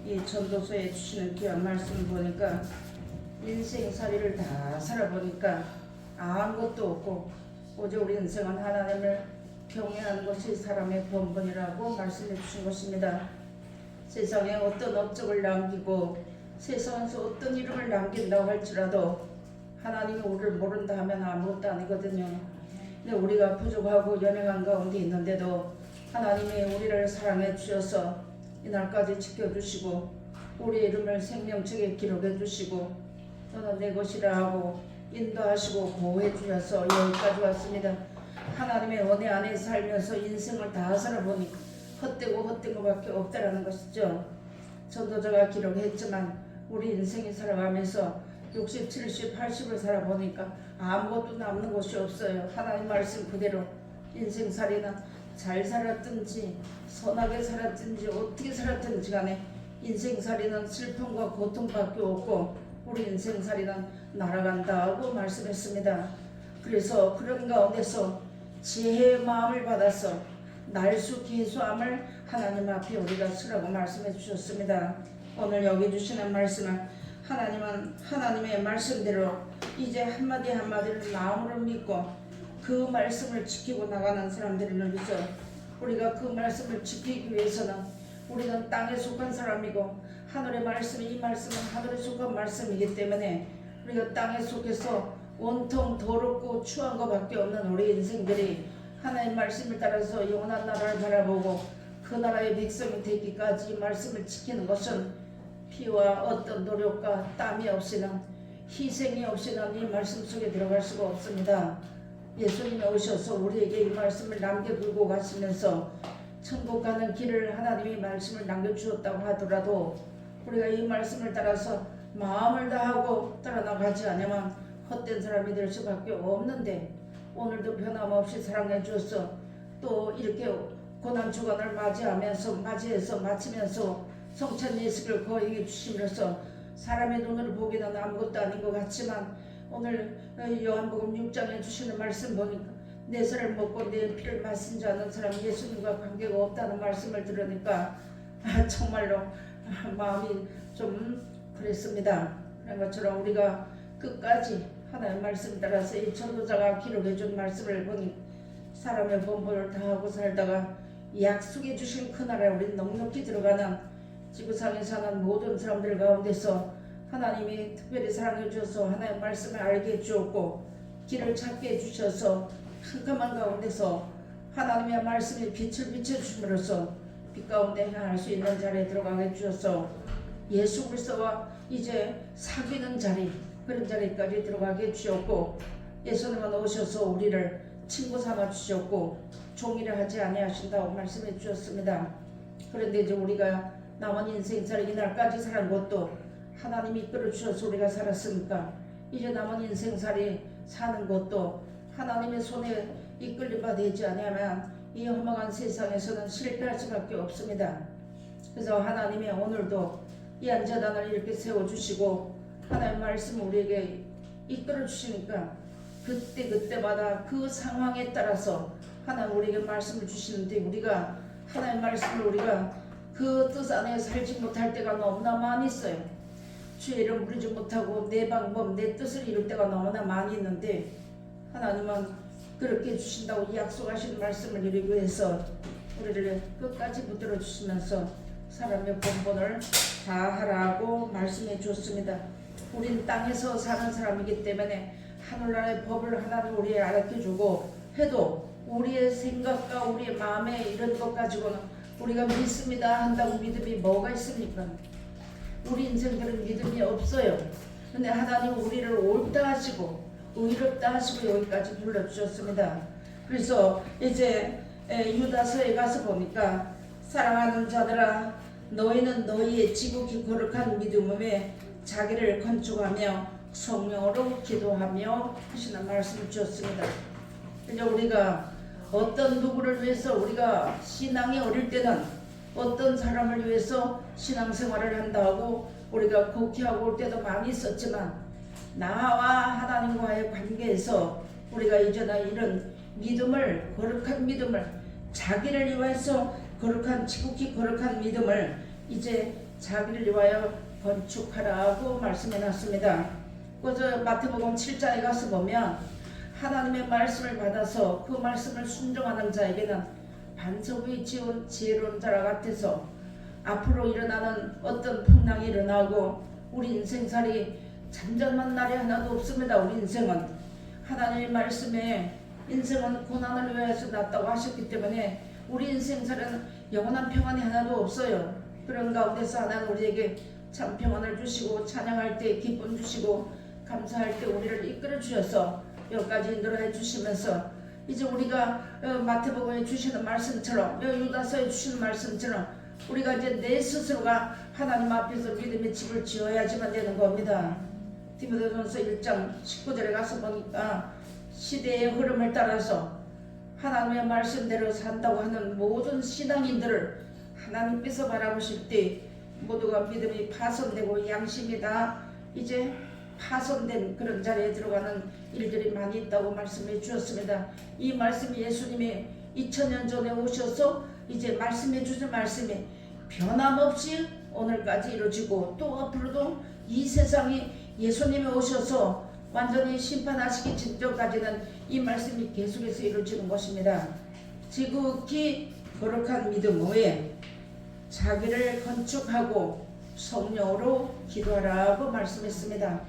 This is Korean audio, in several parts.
이 전도서에 주시는 귀한 말씀을 보니까 인생살이를 다 살아보니까 아무것도 없고 오직 우리 인생은 하나님을 경외하는 것이 사람의 본분이라고 말씀해 주신 것입니다. 세상에 어떤 업적을 남기고 세상에서 어떤 이름을 남긴다고 할지라도 하나님이 우리를 모른다 하면 아무것도 아니거든요. 근데 우리가 부족하고 연약한 가운데 있는데도 하나님이 우리를 사랑해 주셔서 이날까지 지켜주시고 우리의 이름을 생명책에 기록해 주시고 너는 내 것이라 하고 인도하시고 보호해 주셔서 여기까지 왔습니다. 하나님의 은혜 안에 살면서 인생을 다 살아보니 헛되고 헛된 것밖에 없다라는 것이죠. 전도자가 기록했지만 우리 인생이 살아가면서 60, 70, 80을 살아보니까 아무것도 남는 것이 없어요. 하나님 말씀 그대로 인생살이는 잘 살았든지 선하게 살았든지 어떻게 살았든지 간에 인생살이는 슬픔과 고통밖에 없고 우리 인생살이는 날아간다 하고 말씀했습니다. 그래서 그런 가운데서 지혜의 마음을 받아서 날수 계수함을 하나님 앞에 우리가 쓰라고 말씀해 주셨습니다. 오늘 여기 주시는 말씀은 하나님은 하나님의 말씀대로 이제 한마디 한마디를 마음으로 믿고 그 말씀을 지키고 나가는 사람들을 위해서 우리가 그 말씀을 지키기 위해서는 우리는 땅에 속한 사람이고 하늘의 말씀이 이 말씀은 하늘에 속한 말씀이기 때문에 우리가 땅에 속해서 온통 더럽고 추한 것밖에 없는 우리 인생들이 하나님의 말씀을 따라서 영원한 나라를 바라보고 그 나라의 백성이 되기까지 이 말씀을 지키는 것은 피와 어떤 노력과 땀이 없이는 희생이 없이는 이 말씀 속에 들어갈 수가 없습니다. 예수님이 오셔서 우리에게 이 말씀을 남겨두고 가시면서 천국 가는 길을 하나님이 말씀을 남겨주었다고 하더라도 우리가 이 말씀을 따라서 마음을 다하고 따라 나가지 않으면 헛된 사람이 될 수밖에 없는데 오늘도 변함없이 사랑해 주어서 또 이렇게 고난주간을 맞이해서 마치면서 성찬 예식을 거행해 주시면서 사람의 눈으로 보기는 아무것도 아닌 것 같지만 오늘 요한복음 6장에 주시는 말씀 보니까 내 살을 먹고 내 피를 마신 자는 사람 예수님과 관계가 없다는 말씀을 들으니까 정말로 마음이 좀 그랬습니다. 그런 것처럼 우리가 끝까지 하나님의 말씀 따라서 이 전도자가 기록해 준 말씀을 보니 사람의 본분을 다하고 살다가 약속해 주신 그 나라에 우리 넉넉히 들어가는 지구상에 사는 모든 사람들 가운데서 하나님이 특별히 사랑해 주셔서 하나님의 말씀을 알게 해주었고 길을 찾게 해주셔서 캄캄한 가운데서 하나님의 말씀이 빛을 비춰주심으로써 빛 가운데 행할 수 있는 자리에 들어가게 해주셔서 예수 그리스도와 이제 사귀는 자리 그런 자리까지 들어가게 해주셨고 예수님은 오셔서 우리를 친구 삼아 주셨고 종이라 하지 아니하신다고 말씀해 주셨습니다. 그런데 이제 우리가 남은 인생살이 이날까지 살은 것도 하나님이 이끌어 주셔서 우리가 살았으니까 이제 남은 인생살이 사는 것도 하나님의 손에 이끌림 바 되지 않으면 이 험악한 세상에서는 실패할 수밖에 없습니다. 그래서 하나님이 오늘도 이 안자단을 이렇게 세워주시고 하나님의 말씀을 우리에게 이끌어 주시니까 그때마다 그 상황에 따라서 하나님 우리에게 말씀을 주시는데 우리가 하나님의 말씀을 우리가 그 뜻 안에 살지 못할 때가 너무나 많이 있어요. 주의 이름 부르지 못하고 내 방법 내 뜻을 이룰 때가 너무나 많이 있는데 하나님은 그렇게 해주신다고 약속하신 말씀을 이루기 위해서 우리를 끝까지 붙들어 주시면서 사람의 본분을 다 하라고 말씀해 주었습니다. 우린 땅에서 사는 사람이기 때문에 하늘나라의 법을 하나님 우리에게 알려주고 해도 우리의 생각과 우리의 마음에 이런 것 가지고는 우리가 믿습니다 한다고 믿음이 뭐가 있습니까? 우리 인생들은 믿음이 없어요. 근데 하나님 우리를 옳다 하시고 의롭다 하시고 여기까지 불러주셨습니다. 그래서 이제 유다서에 가서 보니까 사랑하는 자들아 너희는 너희의 지극히 거룩한 믿음에 자기를 건축하며 성령으로 기도하며 하시는 말씀을 주었습니다. 이제 우리가 어떤 누구를 위해서 우리가 신앙이 어릴 때는 어떤 사람을 위해서 신앙생활을 한다고 우리가 곡해하고 올 때도 많이 있었지만 나와 하나님과의 관계에서 우리가 이제는 이런 믿음을 거룩한 믿음을 자기를 위해서 거룩한 지극히 거룩한 믿음을 이제 자기를 위하여 건축하라고 말씀해 놨습니다. 그래서 마태복음 7장에 가서 보면 하나님의 말씀을 받아서 그 말씀을 순종하는 자에게는 반석 위에 지은 지혜로운 자라 같아서 앞으로 일어나는 어떤 풍랑이 일어나고 우리 인생살이 잔잔한 날이 하나도 없습니다. 우리 인생은 하나님의 말씀에 인생은 고난을 위해서 났다고 하셨기 때문에 우리 인생살은 영원한 평안이 하나도 없어요. 그런 가운데서 하나님 우리에게 참 평안을 주시고 찬양할 때 기쁨 주시고 감사할 때 우리를 이끌어 주셔서 여기까지 인도해 주시면서 이제 우리가 마태복음에 주시는 말씀처럼 유다서에 주시는 말씀처럼 우리가 이제 내 스스로가 하나님 앞에서 믿음의 집을 지어야지만 되는 겁니다. 디모데전서 1장 19절에 가서 보니까 시대의 흐름을 따라서 하나님의 말씀대로 산다고 하는 모든 신앙인들을 하나님께서 바라보실 때 모두가 믿음이 파손되고 양심이 다 이제 파손된 그런 자리에 들어가는 일들이 많이 있다고 말씀해 주셨습니다. 이 말씀이 예수님이 2000년 전에 오셔서 이제 말씀해 주신 말씀이 변함없이 오늘까지 이루어지고 또 앞으로도 이 세상이 예수님이 오셔서 완전히 심판하시기 직전까지는 이 말씀이 계속해서 이루어지는 것입니다. 지극히 거룩한 믿음 외에 자기를 건축하고 성령으로 기도하라고 말씀했습니다.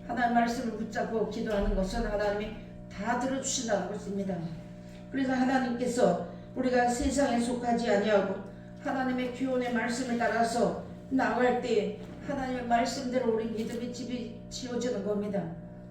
하나님 말씀을 붙잡고 기도하는 것은 하나님이 다 들어주신다는 것입니다. 그래서 하나님께서 우리가 세상에 속하지 아니하고 하나님의 교훈의 말씀을 따라서 나아갈 때 하나님의 말씀대로 우리 믿음의 집이 지어지는 겁니다.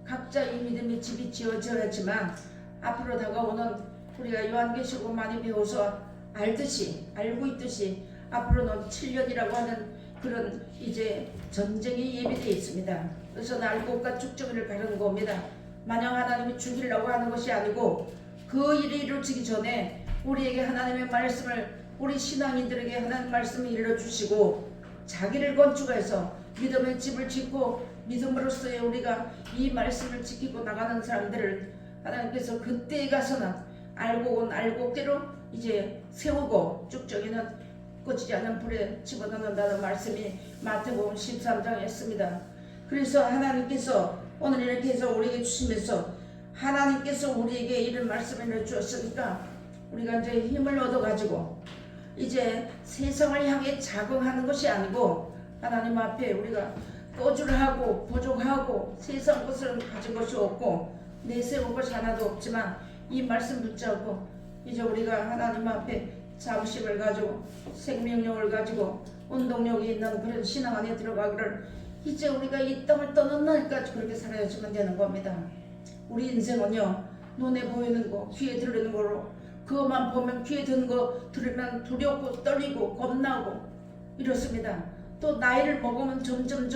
각자 이 믿음의 집이 지어져야지만 앞으로 다가오는 우리가 요한계시록 많이 배워서 알고 있듯이 앞으로는 7년이라고 하는 그런 이제 전쟁이 예비되어 있습니다. 그래서 날곡과 축정을 가르는 겁니다. 마냥 하나님이 죽이려고 하는 것이 아니고 그 일이 이루어지기 전에 우리에게 하나님의 말씀을 우리 신앙인들에게 하나님 말씀을 일러주시고 자기를 건축해서 믿음의 집을 짓고 믿음으로써의 우리가 이 말씀을 지키고 나가는 사람들을 하나님께서 그때에 가서는 알고 온 알곡대로 이제 세우고 쭉정이는 꺼지지 않는 불에 집어넣는다는 말씀이 마태복음 13장에 있습니다. 그래서 하나님께서 오늘 이렇게 해서 우리에게 주시면서 하나님께서 우리에게 이런 말씀을 주었으니까 우리가 이제 힘을 얻어가지고 이제 세상을 향해 자긍하는 것이 아니고 하나님 앞에 우리가 거주하고 부족하고 세상 것을 가진 것이 없고 내세울 것이 하나도 없지만 이 말씀 붙잡고 이제 우리가 하나님 앞에 잠식을 가지고 생명력을 가지고 운동력이 있는 그런 신앙 안에 들어가기를 이제 우리가 이 땅을 떠난 날까지 그렇게 살아야지만 되는 겁니다. 우리 인생은요 눈에 보이는 거 귀에 들리는 거로 그것만 보면 귀에 드는 거 들으면 두렵고 떨리고 겁나고 이렇습니다. 또 나이를 먹으면 점점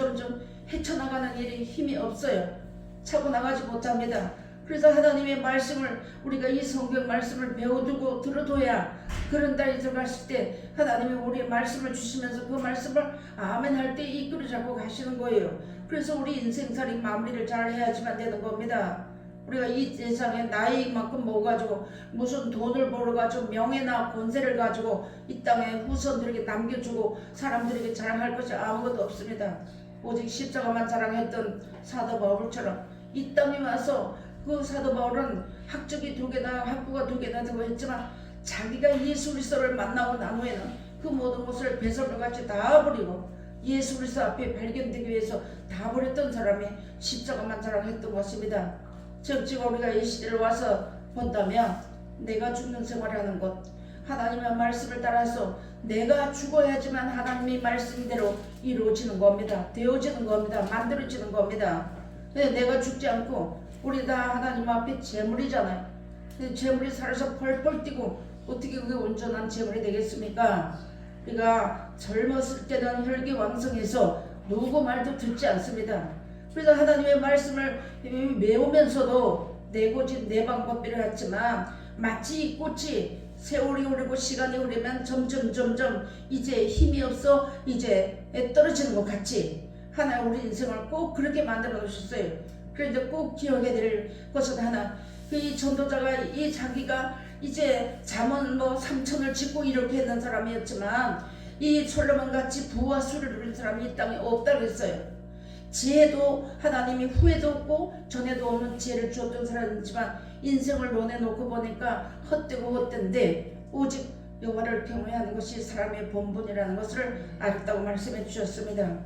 헤쳐나가는 일이 힘이 없어요. 차고 나가지 못합니다. 그래서 하나님의 말씀을 우리가 이 성경 말씀을 배워두고 들어둬야 그런 날이 들어갔을 때 하나님이 우리의 말씀을 주시면서 그 말씀을 아멘 할 때 이끌어 잡고 가시는 거예요. 그래서 우리 인생살이 마무리를 잘 해야지만 되는 겁니다. 우리가 이 세상에 나이만큼 모아가지고 무슨 돈을 벌어가지고 명예나 권세를 가지고 이 땅에 후손들에게 남겨주고 사람들에게 자랑할 것이 아무것도 없습니다. 오직 십자가만 자랑했던 사도 바울처럼 이 땅에 와서 그 사도 바울은 학적이 2개나 학부가 2개나 되고 했지만 자기가 예수 그리스도를 만나고 난 후에는 그 모든 것을 배설물같이 다 버리고 예수 그리스도 앞에 발견되기 위해서 다 버렸던 사람이 십자가만 자랑했던 것입니다. 즉 지금 우리가 이 시대를 와서 본다면 내가 죽는 생활하는 것 하나님의 말씀을 따라서 내가 죽어야지만 하나님의 말씀대로 이루어지는 겁니다. 되어지는 겁니다. 만들어지는 겁니다. 내가 죽지 않고 우리 다 하나님 앞에 재물이잖아요. 재물이 살아서 펄펄 뛰고 어떻게 그게 온전한 재물이 되겠습니까? 우리가 젊었을 때는 혈기왕성해서 누구 말도 듣지 않습니다. 그래서 하나님의 말씀을 외우면서도 내고진 내방법비를 했지만 마치 이 꽃이 세월이 흐르고 시간이 흐르면 점점 이제 힘이 없어 이제 떨어지는 것 같이 하나님 우리 인생을 꼭 그렇게 만들어 놓으셨어요. 그런데 꼭 기억해야 될 것은 하나 이 전도자가 이 자기가 이제 잠언 3천을 짓고 이렇게 했는 사람이었지만 이 솔로몬 같이 부와 수를 누린 사람이 이 땅에 없다고 했어요. 지혜도 하나님이 후에도 없고 전에도 없는 지혜를 주었던 사람이지만 인생을 논해놓고 보니까 헛되고 헛된데 오직 여호와를 경외하는 것이 사람의 본분이라는 것을 알았다고 말씀해 주셨습니다.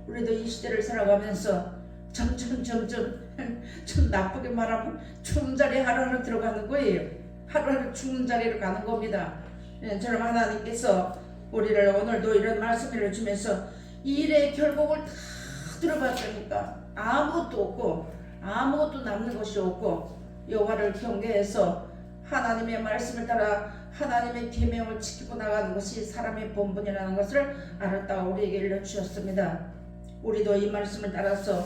우리도 이 시대를 살아가면서 점점 좀 나쁘게 말하면 죽는 자리에 하루하루 들어가는 거예요. 하루하루 죽는 자리로 가는 겁니다. 저는 하나님께서 우리를 오늘도 이런 말씀을 주면서 이 일의 결국을 다 들어봤다니까 아무것도 없고 아무것도 남는 것이 없고 여호와를 경외해서 하나님의 말씀을 따라 하나님의 계명을 지키고 나가는 것이 사람의 본분이라는 것을 알았다고 우리에게 일러주셨습니다. 우리도 이 말씀을 따라서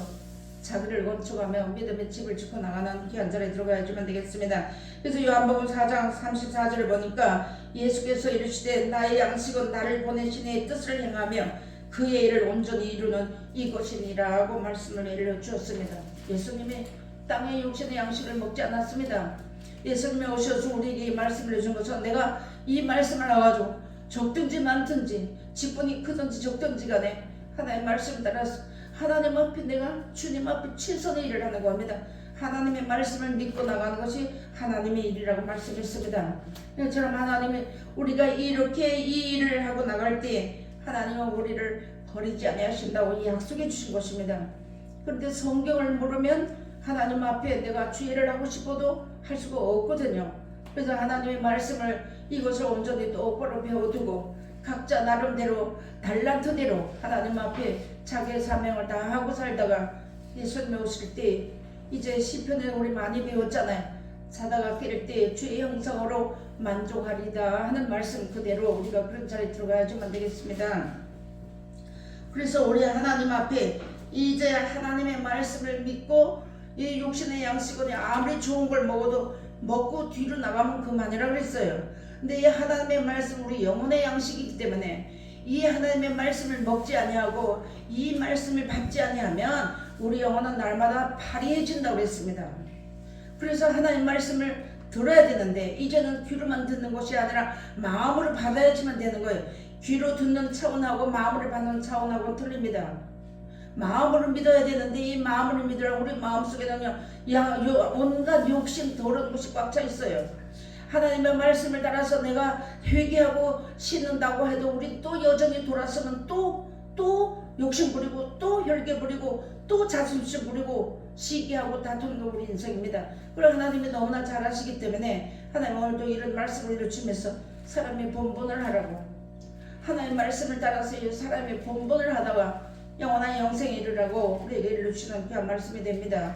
자기를 건축하며 믿음의 집을 짓고 나가는 귀한 자리에 들어가야지만 되겠습니다. 그래서 요한복음 4장 34절을 보니까 예수께서 이르시되 나의 양식은 나를 보내신 이의 뜻을 행하며 그의 일을 온전히 이루는 이것이니라고 말씀을 일러주었습니다. 예수님이 땅의 육신의 양식을 먹지 않았습니다. 예수님이 오셔서 우리에게 이 말씀을 해준 것은 내가 이 말씀을 나가지고 적든지 많든지 직분이 크든지 적든지 간에 하나님의 말씀을 따라서 하나님 앞에 내가 주님 앞에 최선의 일을 하는 겁니다. 하나님의 말씀을 믿고 나가는 것이 하나님의 일이라고 말씀했습니다. 저처럼 하나님이 우리가 이렇게 이 일을 하고 나갈 때 하나님은 우리를 버리지 아니하신다고 약속해 주신 것입니다. 그런데 성경을 모르면 하나님 앞에 내가 주의를 하고 싶어도 할 수가 없거든요. 그래서 하나님의 말씀을 이것을 온전히 똑바로 배워두고 각자 나름대로 달란트대로 하나님 앞에 자기의 사명을 다 하고 살다가 예수님이 오실 때 이제 시편에 우리 많이 배웠잖아요. 자다가 깰 때 주의 형상으로 만족하리다 하는 말씀 그대로 우리가 그런 자리에 들어가야지만 되겠습니다. 그래서 우리 하나님 앞에 이제 하나님의 말씀을 믿고 이 육신의 양식은 아무리 좋은 걸 먹어도 먹고 뒤로 나가면 그만이라 그랬어요. 근데 이 하나님의 말씀 우리 영혼의 양식이기 때문에 이 하나님의 말씀을 먹지 아니하고 이 말씀을 받지 아니하면 우리 영혼은 날마다 파리해진다고 그랬습니다. 그래서 하나님 말씀을 들어야 되는데 이제는 귀로만 듣는 것이 아니라 마음으로 받아야지만 되는 거예요. 귀로 듣는 차원하고 마음으로 받는 차원하고 틀립니다. 마음으로 믿어야 되는데 이 마음으로 믿으라고 우리 마음속에는요 온갖 욕심 더러운 것이 꽉 차 있어요. 하나님의 말씀을 따라서 내가 회개하고 씻는다고 해도 우리 또 여전히 돌아서면 또 욕심 부리고 또 혈계 부리고 또 자존심 부리고 시기하고 다투는 거 우리 인생입니다. 그럼 하나님이 너무나 잘 아시기 때문에 하나님 오늘도 이런 말씀을 이루시면서 사람의 본분을 하라고 하나님의 말씀을 따라서 사람의 본분을 하다가 영원한 영생에 이르라고 우리에게 일러주시는 귀한 말씀이 됩니다.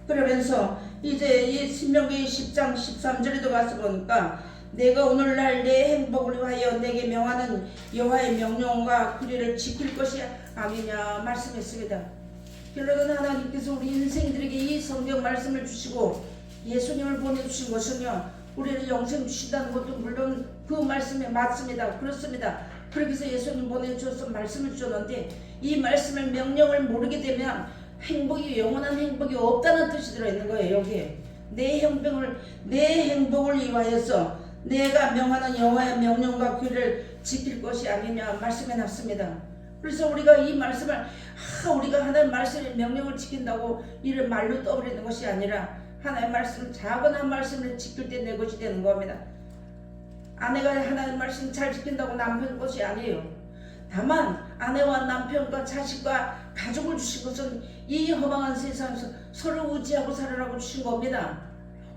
그러면서 이제 이 신명기 10장 13절에도 가서 보니까 내가 오늘날 내 행복을 위하여 내게 명하는 여호와의 명령과 규례를 지킬 것이 아니냐 말씀했습니다. 결론은 하나님께서 우리 인생들에게 이 성경 말씀을 주시고 예수님을 보내주신 것은요 우리를 영생 주신다는 것도 물론 그 말씀에 맞습니다. 그렇습니다. 그렇게 해서 예수님 보내주셔서 말씀을 주셨는데 이 말씀을 명령을 모르게 되면 행복이 영원한 행복이 없다는 뜻이 들어있는 거예요. 여기에 내 행복을 위하여서 내가 명하는 여호와의 명령과 규례를 지킬 것이 아니냐 말씀해 놨습니다. 그래서 우리가 이 말씀을 우리가 하나님의 말씀의 명령을 지킨다고 이를 말로 떠버리는 것이 아니라 하나님의 말씀 작은 한 말씀을 지킬 때 내 것이 되는 겁니다. 아내가 하나님의 말씀 잘 지킨다고 남편 것이 아니에요. 다만 아내와 남편과 자식과 가족을 주신 것은 이 허망한 세상에서 서로 의지하고 살으라고 주신 겁니다.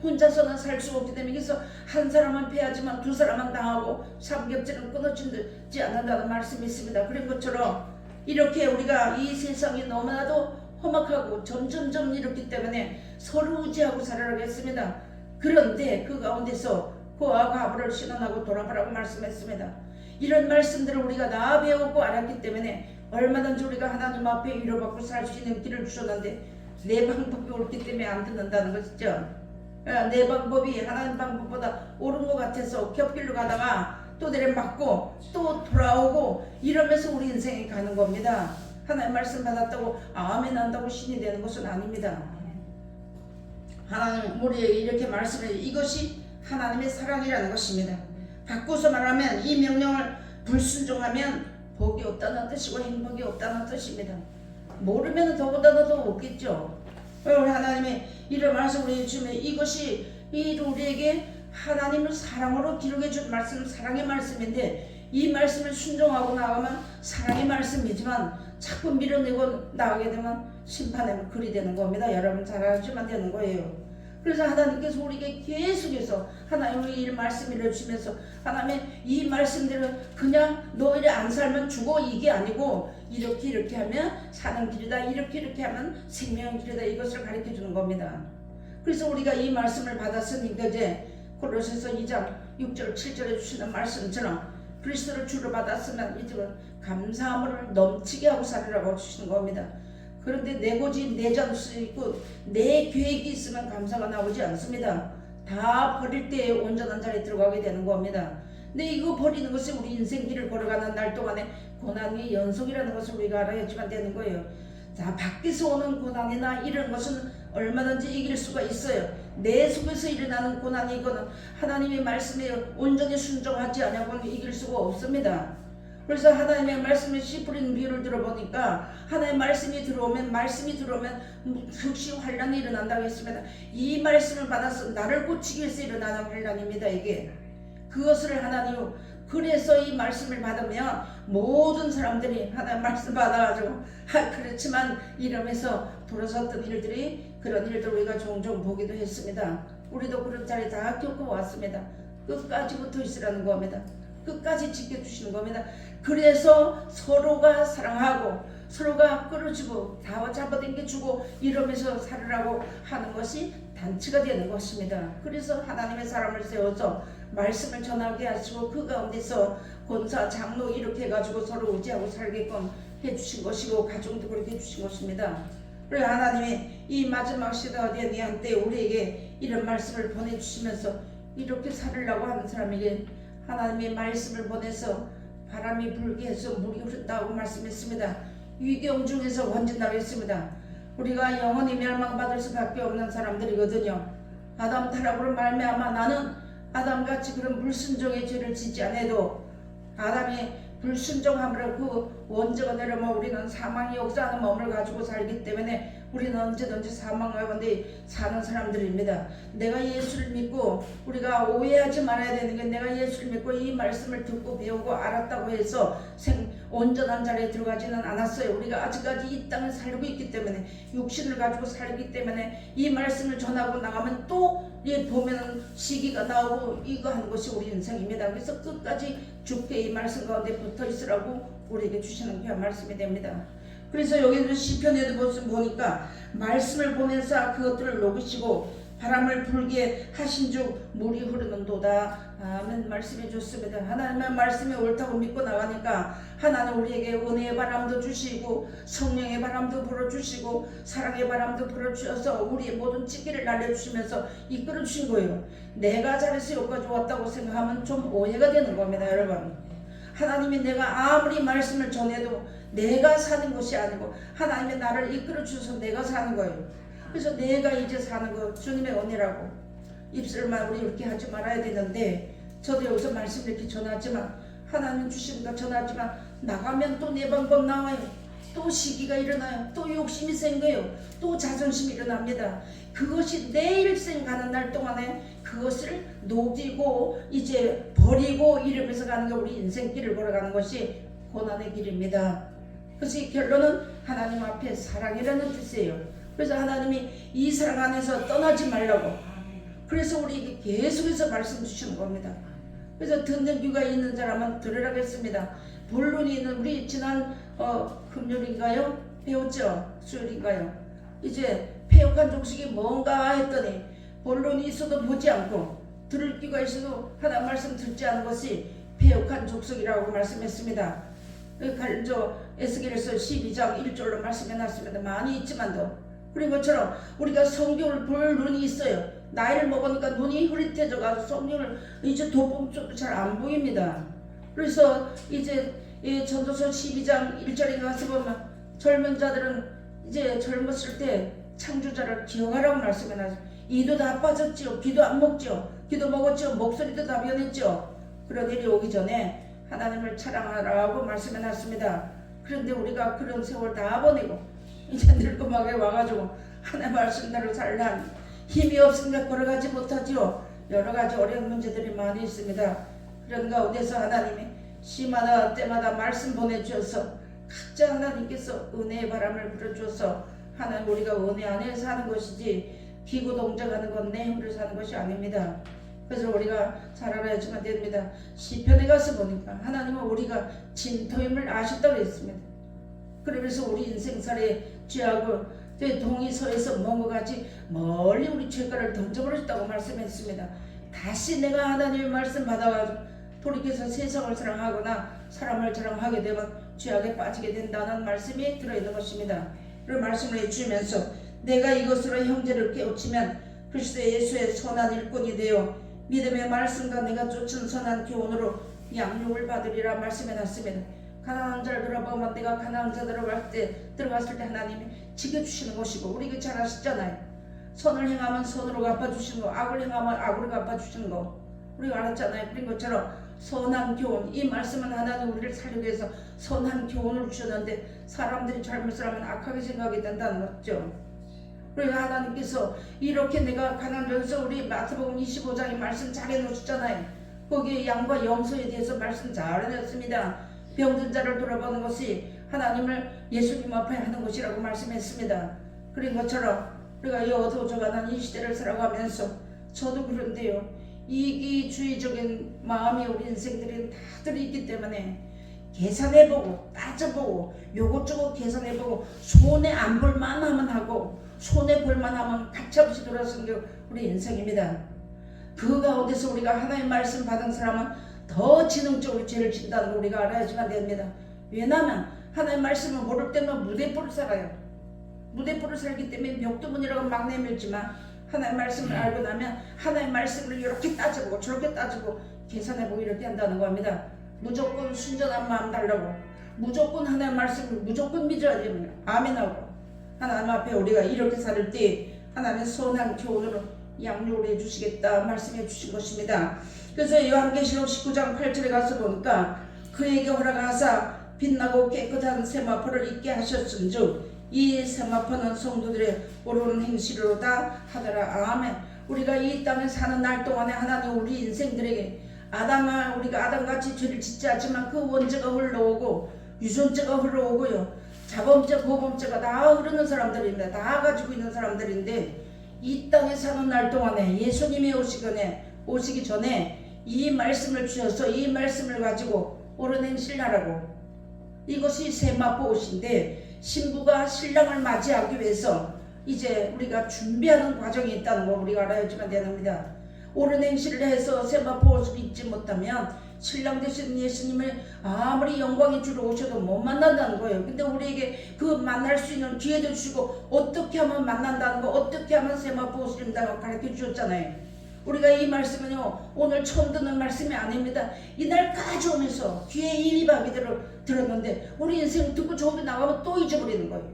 혼자서는 살 수 없기 때문에 그래서 한 사람은 패하지만 두 사람은 당하고 삼겹살은 끊어지지 않는다는 말씀이 있습니다. 그런 것처럼 이렇게 우리가 이 세상이 너무나도 험악하고 점점점 이렇기 때문에 서로 의지하고 살아라고 했습니다. 그런데 그 가운데서 그와 과부를 신원하고 돌아가라고 말씀했습니다. 이런 말씀들을 우리가 다 배우고 알았기 때문에 얼마든지 우리가 하나님 앞에 위로받고 살 수 있는 길을 주셨는데 내 방법이 옳기 때문에 안 듣는다는 것이죠. 내 방법이 하나님 방법보다 옳은 것 같아서 겹길로 가다가 또 내려맞고 또 돌아오고 이러면서 우리 인생이 가는 겁니다. 하나님 말씀 받았다고 아멘 한다고 신이 되는 것은 아닙니다. 하나님 우리에게 이렇게 말씀해 이것이 하나님의 사랑이라는 것입니다. 바꾸서 말하면 이 명령을 불순종하면 복이 없다는 뜻이고 행복이 없다는 뜻입니다. 모르면 더보다 더 없겠죠. 우리 하나님의 이런 말씀 우리 주면 이것이 우리에게 하나님을 사랑으로 기록해 준 말씀, 사랑의 말씀인데 이 말씀을 순종하고 나가면 사랑의 말씀이지만 자꾸 밀어내고 나가게 되면 심판의 글이 되는 겁니다. 여러분 잘 알지만 되는 거예요. 그래서 하나님께서 우리에게 계속해서 하나님의 이 말씀을 주면서 하나님의 이 말씀대로 그냥 너희를 안 살면 죽어 이게 아니고 이렇게 하면 사는 길이다, 이렇게 하면 생명의 길이다, 이것을 가르쳐 주는 겁니다. 그래서 우리가 이 말씀을 받았으니까 이제 골로새서 2장 6절 7절에 주시는 말씀처럼 그리스도를 주로 받았으면 이제 감사함을 넘치게 하고 살으라고 주시는 겁니다. 그런데 내 고집, 내 잠수 있고 내 계획이 있으면 감사가 나오지 않습니다. 다 버릴 때 온전한 자리에 들어가게 되는 겁니다. 근데 이거 버리는 것이 우리 인생길을 걸어가는 날 동안에 고난의 연속이라는 것을 우리가 알아야지만 되는 거예요. 자, 밖에서 오는 고난이나 이런 것은 얼마든지 이길 수가 있어요. 내 속에서 일어나는 고난이 이거는 하나님의 말씀에 온전히 순종하지 않으면 이길 수가 없습니다. 그래서 하나님의 말씀에 씨 뿌리는 비유를 들어보니까 하나님의 말씀이 들어오면 즉시 환란이 일어난다고 했습니다. 이 말씀을 받아서 나를 고치기 위해서 일어나는 환란입니다. 이게 그것을 하나님, 그래서 이 말씀을 받으면 모든 사람들이 하나님 말씀 받아가지고 그렇지만 이러면서 돌아섰던 일들이 그런 일들 우리가 종종 보기도 했습니다. 우리도 그런 자리 다 겪어왔습니다. 끝까지 붙어 있으라는 겁니다. 끝까지 지켜주시는 겁니다. 그래서 서로가 사랑하고 서로가 끌어주고 다 잡아당겨주고 이러면서 살으라고 하는 것이 단체가 되는 것입니다. 그래서 하나님의 사람을 세워서 말씀을 전하게 하시고 그 가운데서 권사, 장로 이렇게 해가지고 서로 의지하고 살게끔 해주신 것이고 가정도 그렇게 해주신 것입니다. 그리고 하나님이 이 마지막 시대가 된 때 우리에게 이런 말씀을 보내주시면서 이렇게 살으려고 하는 사람에게 하나님의 말씀을 보내서 바람이 불게 해서 물이 흐른다고 말씀했습니다. 위경 중에서 건진다고 했습니다. 우리가 영원히 멸망받을 수밖에 없는 사람들이거든요. 아담 타락으로 말미암아 나는 아담같이 그런 불순종의 죄를 짓지 않아도 아담이 불순종함으로 그 원죄가 내려면 우리는 사망의 역사하는 몸을 가지고 살기 때문에 우리는 언제든지 사망 가운데 사는 사람들입니다. 내가 예수를 믿고 우리가 오해하지 말아야 되는 게 내가 예수를 믿고 이 말씀을 듣고 배우고 알았다고 해서 온전한 자리에 들어가지는 않았어요. 우리가 아직까지 이 땅을 살고 있기 때문에 육신을 가지고 살기 때문에 이 말씀을 전하고 나가면 또 보면은 시기가 나오고 이거 하는 것이 우리 인생입니다. 그래서 끝까지 주께 이 말씀 가운데 붙어 있으라고 우리에게 주시는 귀한 말씀이 됩니다. 그래서 여기도 시편에도 보니까 말씀을 보내사 그것들을 녹이시고 바람을 불게 하신 주 물이 흐르는도다. 아멘. 말씀해 줬습니다. 하나님의 말씀이 옳다고 믿고 나가니까 하나님 우리에게 은혜의 바람도 주시고 성령의 바람도 불어주시고 사랑의 바람도 불어주셔서 우리의 모든 찌기를 날려주시면서 이끌어 주신 거예요. 내가 잘해서 여기까지 왔다고 생각하면 좀 오해가 되는 겁니다. 여러분, 하나님이 내가 아무리 말씀을 전해도 내가 사는 것이 아니고 하나님이 나를 이끌어 주셔서 내가 사는 거예요. 그래서 내가 이제 사는 거 주님의 은혜라고 입술만 우리 이렇게 하지 말아야 되는데 저도 여기서 말씀 이렇게 전하지만 하나님 주시는 거 전하지만 나가면 또 내 방법 나와요. 또 시기가 일어나요. 또 욕심이 생겨요. 또 자존심이 일어납니다. 그것이 내 일생 가는 날 동안에 그것을 녹이고 이제 버리고 이러면서 가는 게 우리 인생길을 걸어가는 것이 고난의 길입니다. 그래서 결론은 하나님 앞에 사랑이라는 뜻이에요. 그래서 하나님이 이 사랑 안에서 떠나지 말라고 그래서 우리에게 계속해서 말씀 주시는 겁니다. 그래서 듣는 귀가 있는 사람은 들으라고 했습니다. 본론이 있는 우리 지난 금요일인가요? 배웠죠? 수요일인가요? 이제 폐역한 족속이 뭔가 했더니 본론이 있어도 보지 않고 들을 귀가 있어도 하나님 말씀 듣지 않은 것이 폐역한 족속이라고 말씀했습니다. 에스겔서 12장 1절로 말씀해놨습니다. 많이 있지만도 그런 것처럼 우리가 성경을 볼 눈이 있어요. 나이를 먹으니까 눈이 흐릿해져가지고 성경을 이제 도봉쪽도 잘 안 보입니다. 그래서 이제 이 전도서 12장 1절에 가서 보면 젊은 자들은 이제 젊었을 때 창조자를 기억하라고 말씀해놨어요. 이도 다 빠졌지요. 귀도 안 먹지요. 귀도 먹었지요. 목소리도 다 변했지요. 그런 일이 오기 전에 하나님을 찬양하라고 말씀해 놨습니다. 그런데 우리가 그런 세월 다 보내고 이제 늙음하게 와가지고 하나님 말씀대로 살란 힘이 없으니까 걸어가지 못하지요. 여러 가지 어려운 문제들이 많이 있습니다. 그런 가운데서 하나님이 시마다 때마다 말씀 보내주셔서 각자 하나님께서 은혜의 바람을 불어주셔서 하나님 우리가 은혜 안에 사는 것이지 기구동작하는 건 내 힘으로 사는 것이 아닙니다. 그래서 우리가 잘 알아야지만 됩니다. 시편에 가서 보니까 하나님은 우리가 진토임을 아셨다고 했습니다. 그러면서 우리 인생살에 죄하고 동이서에서 먼 것 같이 멀리 우리 죄가를 던져버렸다고 말씀했습니다. 다시 내가 하나님의 말씀 받아가지고 돌이켜서 세상을 사랑하거나 사람을 사랑하게 되면 죄악에 빠지게 된다는 말씀이 들어있는 것입니다. 그 말씀을 해주면서 내가 이것으로 형제를 깨우치면 그리스도 예수의 선한 일꾼이 되어 믿음의 말씀과 내가 쫓은 선한 교훈으로 양육을 받으리라 말씀해놨습니다. 가난한 자를 돌아보면 내가 가난한 자 들어갔을 때 하나님이 지켜주시는 것이고 우리가 잘 아시잖아요. 선을 행하면 선으로 갚아주시는 거, 악을 행하면 악으로 갚아주시는 거 우리가 알았잖아요. 그런 것처럼 선한 교훈, 이 말씀은 하나님 우리를 살리기 위해서 선한 교훈을 주셨는데 사람들이 잘못을 하면 악하게 생각이 된다는 거죠. 그리고 하나님께서 이렇게 내가 가난해서 우리 마태복음 25장의 말씀 잘 해놓으셨잖아요. 거기에 양과 염소에 대해서 말씀 잘 해놨습니다. 병든 자를 돌아보는 것이 하나님을 예수님 앞에 하는 것이라고 말씀했습니다. 그런 것처럼 우리가 이 어두워져가는 이 시대를 살아가면서 저도 그런데요. 이기주의적인 마음이 우리 인생들이 다들 있기 때문에 계산해보고 따져보고 요것저것 계산해보고 손해 안 볼만 하면 하고 손해 볼만 하면 가차없이 돌아서는 게 우리 인생입니다. 그 가운데서 우리가 하나님의 말씀 받은 사람은 더 지능적으로 죄를 진다는 걸 우리가 알아야지만 됩니다. 왜냐하면 하나님의 말씀을 모를 때는 무대포를 살아요. 무대포를 살기 때문에 멱두문이라고 막 내밀지만 하나님의 말씀을 알고 나면 하나님의 말씀을 이렇게 따져보고 저렇게 따지고 계산해보고 이렇게 한다는 겁니다. 무조건 순전한 마음 달라고 무조건 하나님의 말씀을 무조건 믿어야 됩니다. 아멘하고 하나님 앞에 우리가 이렇게 살 때 하나님의 선한 교훈으로 양육을 해주시겠다 말씀해 주신 것입니다. 그래서 요한계시록 19장 8절에 가서 보니까 그에게 허락하사 빛나고 깨끗한 세마포를 입게 하셨은즉 이 세마포는 성도들의 옳은 행실로다 하더라. 아멘. 우리가 이 땅에 사는 날 동안에 하나님 우리 인생들에게 우리가 아담같이 죄를 짓지 않지만 그 원죄가 흘러오고 유전죄가 흘러오고요. 자범죄, 고범죄가 다 흐르는 사람들입니다. 다 가지고 있는 사람들인데 이 땅에 사는 날 동안에 예수님이 오시기 전에 이 말씀을 주셔서 이 말씀을 가지고 옳은 행실을 하라고. 이것이 세마포 옷인데 신부가 신랑을 맞이하기 위해서 이제 우리가 준비하는 과정이 있다는 걸 우리가 알아야지만 됩니다. 옳은 행실을 해서 세마포 옷을 입지 못하면 신랑 되신 예수님을 아무리 영광의 주로 오셔도 못 만난다는 거예요. 근데 우리에게 그 만날 수 있는 기회도 주시고 어떻게 하면 만난다는 거, 어떻게 하면 세마포 옷을 입는다고 가르쳐 주셨잖아요. 우리가 이 말씀은요 오늘 처음 듣는 말씀이 아닙니다. 이날까지 오면서 귀에 이입하게 들었는데 우리 인생 듣고 저기 나가면 또 잊어버리는 거예요.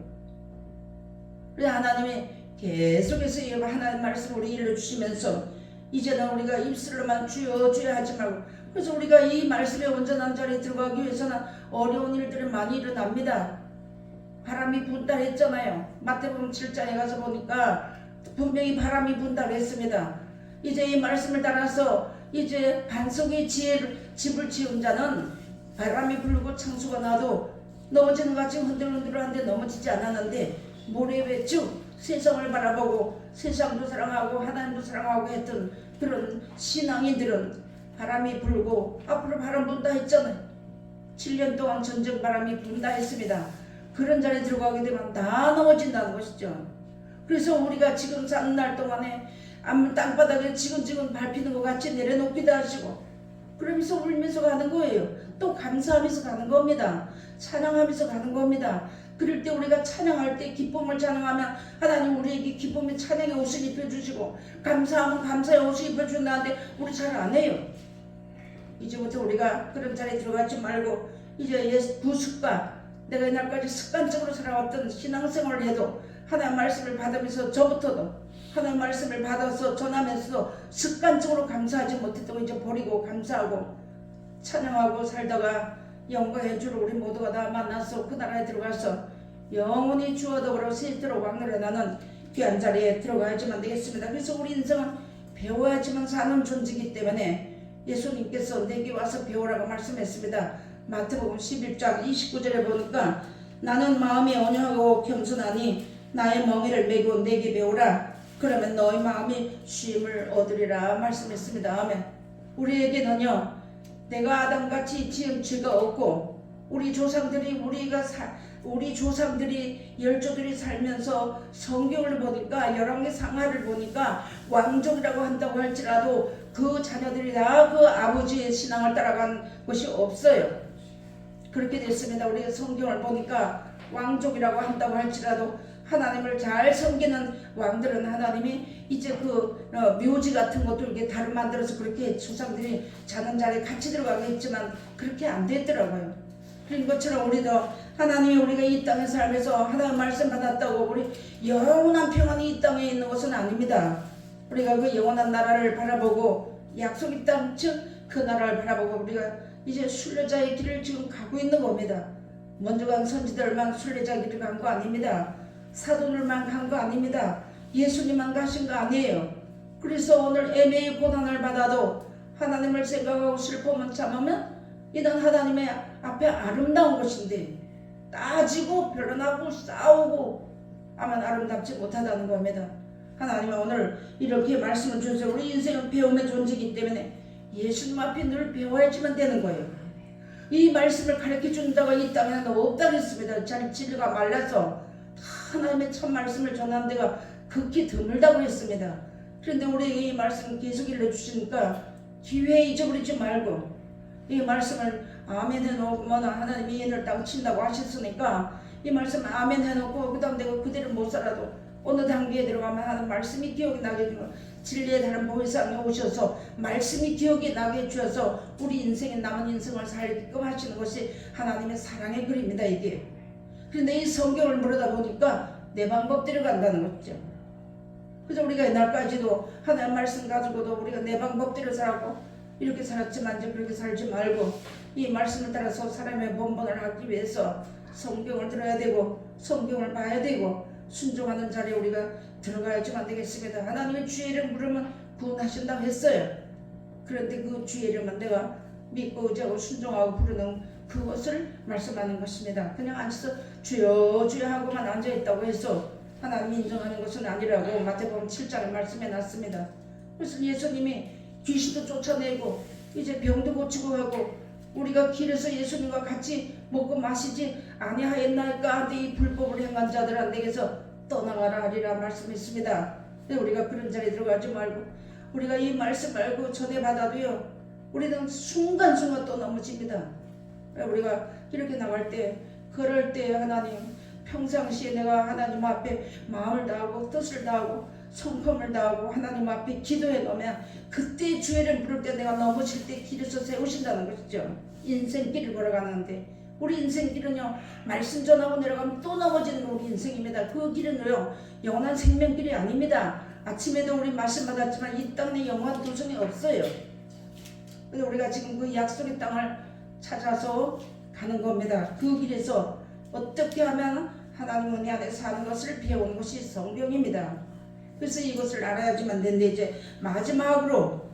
그래서 하나님이 계속해서 이 하나님 말씀을 우리 일러주시면서 이제는 우리가 입술로만 주여 주여 하지 말고, 그래서 우리가 이 말씀의 온전한 자리에 들어가기 위해서는 어려운 일들이 많이 일어납니다. 바람이 분다 했잖아요. 마태복음 7장에 가서 보니까 분명히 바람이 분다고 했습니다. 이제 이 말씀을 따라서 이제 반석의 집을 지은 자는 바람이 불고 창수가 나도 넘어지는 같이 흔들흔들한데 넘어지지 않았는데 모래 위에 쭉 세상을 바라보고 세상도 사랑하고 하나님도 사랑하고 했던 그런 신앙인들은 바람이 불고 앞으로 바람 분다 했잖아요. 7년 동안 전쟁 바람이 분다 했습니다. 그런 자리에 들어가게 되면 다 넘어진다는 것이죠. 그래서 우리가 지금 사는 날 동안에 땅바닥에 지근지근 밟히는 것 같이 내려놓기도 하시고 그러면서 울면서 가는 거예요. 또 감사하면서 가는 겁니다. 찬양하면서 가는 겁니다. 그럴 때 우리가 찬양할 때 기쁨을 찬양하면 하나님 우리에게 기쁨의 찬양의 옷을 입혀주시고 감사하면 감사의 옷을 입혀준다는데 우리 잘 안 해요. 이제부터 우리가 그런 자리에 들어가지 말고 이제 부습관, 내가 이날까지 습관적으로 살아왔던 신앙생활을 해도 하나님 말씀을 받으면서 저부터도 하나님 말씀을 받아서 전하면서도 습관적으로 감사하지 못했던 거 이제 버리고 감사하고 찬양하고 살다가 영광의 주를 우리 모두가 다 만나서 그 나라에 들어가서 영원히 주와 더불어 세대로 왕노래 나는 귀한 자리에 들어가야지만 되겠습니다. 그래서 우리 인생은 배워야지만 사는 존재이기 때문에 예수님께서 내게 와서 배우라고 말씀했습니다. 마태복음 11장 29절에 보니까 나는 마음이 온유하고 겸손하니 나의 멍에를 메고 내게 배우라. 그러면 너희 마음이 쉼을 얻으리라 말씀했습니다. 아멘. 우리에게는요, 내가 아담같이 지은 죄가 없고 우리 조상들이 열조들이 살면서 성경을 보니까 열왕기 상하를 보니까 왕족이라고 한다고 할지라도 그 자녀들이 다 그 아버지의 신앙을 따라간 것이 없어요. 그렇게 됐습니다. 우리가 성경을 보니까 왕족이라고 한다고 할지라도 하나님을 잘 섬기는 왕들은 하나님이 이제 묘지 같은 것도 이렇게 다른 만들어서 그렇게 조상들이 자는 자리에 같이 들어가겠지만 그렇게 안 됐더라고요. 그런 것처럼 우리도 하나님이 우리가 이 땅에 살면서 하나님 말씀 받았다고 우리 영원한 평안이 이 땅에 있는 것은 아닙니다. 우리가 그 영원한 나라를 바라보고 약속의 땅 즉 그 나라를 바라보고 우리가 이제 순례자의 길을 지금 가고 있는 겁니다. 먼저 간 선지들만 순례자 길을 간 거 아닙니다. 사도들만 간 거 아닙니다. 예수님만 가신 거 아니에요. 그래서 오늘 애매히 고난을 받아도 하나님을 생각하고 슬픔을 참으면 이는 하나님의 앞에 아름다운 것인데 따지고 변론하고 싸우고 하면 아름답지 못하다는 겁니다. 하나님은 오늘 이렇게 말씀을 주셔서 우리 인생은 배움의 존재이기 때문에 예수님 앞에 늘 배워야지만 되는 거예요. 이 말씀을 가르쳐 준다고 이 땅에는 없다고 했습니다. 잘 진리가 말라서 하나님의 참 말씀을 전하는 데가 극히 드물다고 했습니다. 그런데 우리에게 이 말씀을 계속 일러주시니까 기회에 잊어버리지 말고 이 말씀을 아멘 해놓으면 하나님이 얘를 땅 친다고 하셨으니까 이 말씀 아멘 해놓고 그 다음 내가 그대로 못 살아도 어느 단계에 들어가면 하는 말씀이 기억이 나게 해주고 진리의 다른 보혜상에 오셔서 말씀이 기억이 나게 해주셔서 우리 인생의 남은 인생을 살게끔 하시는 것이 하나님의 사랑의 글입니다. 이게. 그런데 이 성경을 물어다 보니까 내 방법대로 간다는 거죠. 그래서 우리가 옛날까지도 하나님 말씀 가지고도 우리가 내 방법대로 살았고 이렇게 살았지만 이제 그렇게 살지 말고 이 말씀을 따라서 사람의 본분을 하기 위해서 성경을 들어야 되고 성경을 봐야 되고 순종하는 자리에 우리가 들어가야지만 되겠습니다. 하나님의 주의 이름 부르면 구원하신다고 했어요. 그런데 그 주의 이름은 내가 믿고 의지하고 순종하고 부르는 그것을 말씀하는 것입니다. 그냥 앉아서 주여 주여 하고만 앉아있다고 해서 하나님 인정하는 것은 아니라고 마태복음 7장에 말씀해 놨습니다. 그래서 예수님이 귀신도 쫓아내고 이제 병도 고치고 하고 우리가 길에서 예수님과 같이 먹고 마시지 아니하였나이까 한데 이 불법을 행한 자들한테서 떠나가라 하리라 말씀했습니다. 근데 우리가 그런 자리에 들어가지 말고 우리가 이 말씀 알고 전해받아도요 우리는 순간순간 또 넘어집니다. 우리가 이렇게 나갈 때 그럴 때 하나님 평상시에 내가 하나님 앞에 마음을 다하고 뜻을 다하고 성품을 다하고 하나님 앞에 기도해 놓으면 그때 주의를 부를 때 내가 넘어질 때 길에서 세우신다는 것이죠. 인생길을 걸어가는데 우리 인생길은요 말씀 전하고 내려가면 또 넘어지는 우리 인생입니다. 그 길은요 영원한 생명길이 아닙니다. 아침에도 우리 말씀 받았지만 이 땅에 영원한 도전이 없어요. 그래서 우리가 지금 그 약속의 땅을 찾아서 가는 겁니다. 그 길에서 어떻게 하면 하나님 은혜 안에 사는 것을 배우는 것이 성경입니다. 그래서 이것을 알아야지만 되는데 이제 마지막으로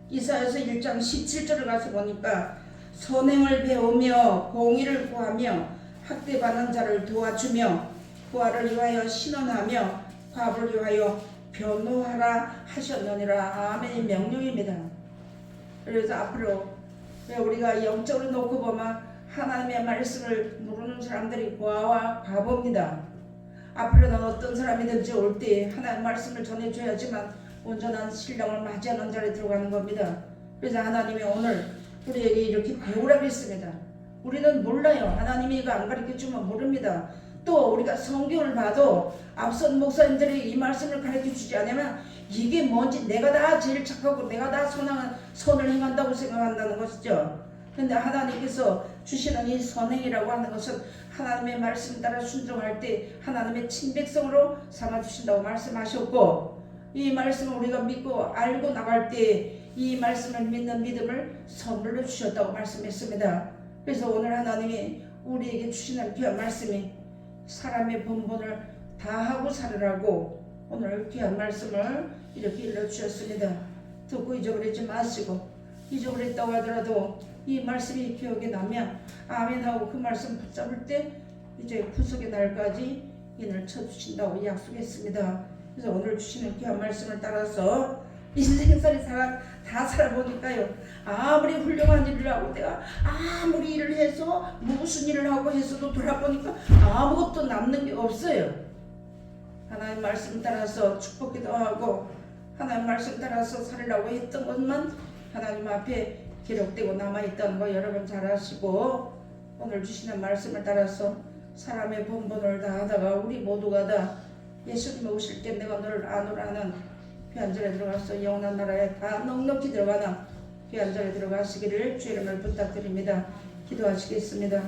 이사야서 1장 17절을 가서 보니까 선행을 배우며 공의를 구하며 학대받는 자를 도와주며 부활을 위하여 신원하며 과부를 위하여 변호하라 하셨느니라. 아멘의 명령입니다. 그래서 앞으로 우리가 영적으로 놓고 보면 하나님의 말씀을 모르는 사람들이 과와 과부입니다. 앞으로는 어떤 사람이든지 올 때 하나님 말씀을 전해줘야지만 온전한 신령을 맞이하는 자리에 들어가는 겁니다. 그래서 하나님이 오늘 우리에게 이렇게 배우라고 했습니다. 우리는 몰라요. 하나님이 이거 안 가르쳐주면 모릅니다. 또 우리가 성경을 봐도 앞선 목사님들이 이 말씀을 가르쳐주지 않으면 이게 뭔지 내가 다 제일 착하고 내가 다 선을 행한다고 생각한다는 것이죠. 그런데 하나님께서 주시는 이 선행이라고 하는 것은 하나님의 말씀 따라 순종할 때 하나님의 친백성으로 삼아주신다고 말씀하셨고 이 말씀을 우리가 믿고 알고 나갈 때 이 말씀을 믿는 믿음을 선물로 주셨다고 말씀했습니다. 그래서 오늘 하나님이 우리에게 주시는 귀한 말씀이 사람의 본분을 다하고 살으라고 오늘 귀한 말씀을 이렇게 일러주셨습니다. 듣고 잊어버리지 마시고, 잊어버렸다고 하더라도 이 말씀이 기억에 나면 아멘하고 그 말씀 붙잡을 때 이제 구속의 날까지 인을 쳐주신다고 약속했습니다. 그래서 오늘 주시는 귀한 말씀을 따라서 인생살이 다 살아보니까요, 아무리 훌륭한 일을 하고 내가 아무리 일을 해서 무슨 일을 하고 해서도 돌아보니까 아무것도 남는 게 없어요. 하나님 말씀 따라서 축복기도 하고 하나님 말씀 따라서 살으려고 했던 것만 하나님 앞에 기록되고 남아있다는 거 여러분 잘 아시고, 오늘 주시는 말씀을 따라서 사람의 본분을 다하다가 우리 모두가 다 예수님 오실 때 내가 너를 아노라는 귀한 절에 들어가서 영원한 나라에 다 넉넉히 들어가는 귀한 절에 들어가시기를 주의 이름을 부탁드립니다. 기도하시겠습니다.